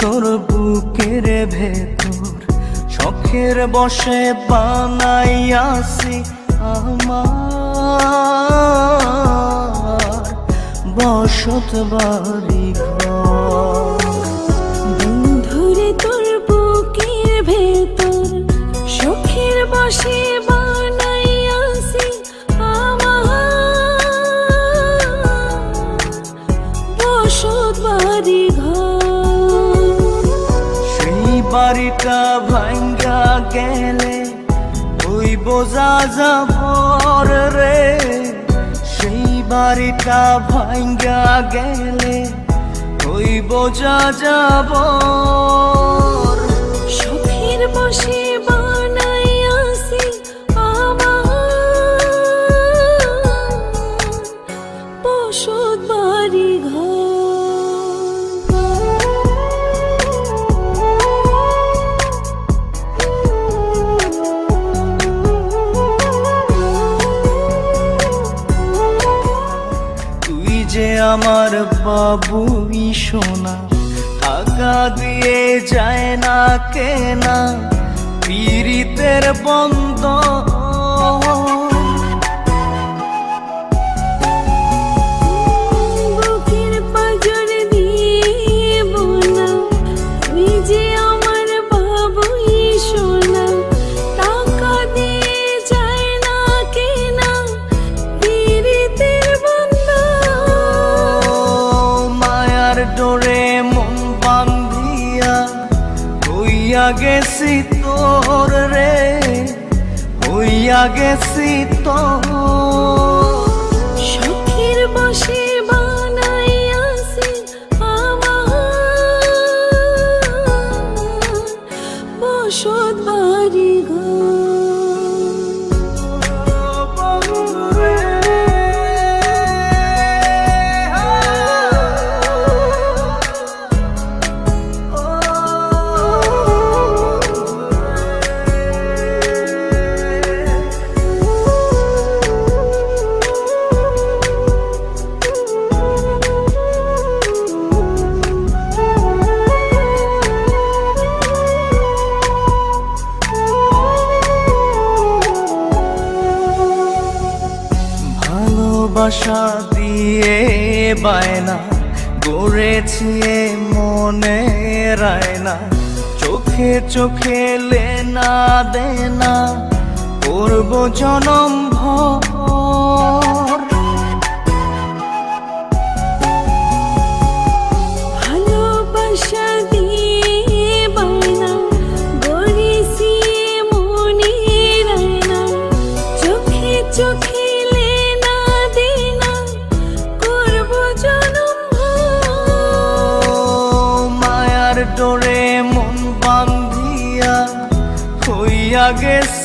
তোর বুকের ভেতর শখের বসে বানাইয়াছি আমার বসত বাড়ি ঘর। বন্ধুরে তোর বুকের ভেতর শখের বসে বানাইয়াছি আমার বসত বাড়ি ঘর। সেই বাড়িটা ভাঙ্গা গেলে ওই বোঝা যাবর রে, সেই বাড়িটা ভাঙ্গা গেলে ওই বোঝা যাবর। শখের বসে বানাইয়াছি আমার বসত বাড়ি ঘর। যে আমার বাবুই সোনা টাকা দিয়ে যায় না কেনা পীড়িতের বন্ধ। বুকের পাঁজর দিয়ে বোনা তুই যে আমার বাবুই সোনা টাকা দিয়ে যায় না কেনা পীড়িতের ডোরে মন বান্ধিয়া হইয়া গেছি তোর রে, হইয়া গেছি তোর। শখের বসে বানাইয়াছি আমার বসত বাড়ি ঘর। ভালোবাসা দিয়ে বায়না গড়েছি মনে রায়না, চোখে চোখে লেনা দেনা করব জনম ভর। ভালোবাসা দিয়ে বায়না গড়েছি মনে রায়না, চোখে চোখে লেনা দেনা করব জনম ভর। মায়ার ডোরে মন বান্ধিয়া হইয়া গেছি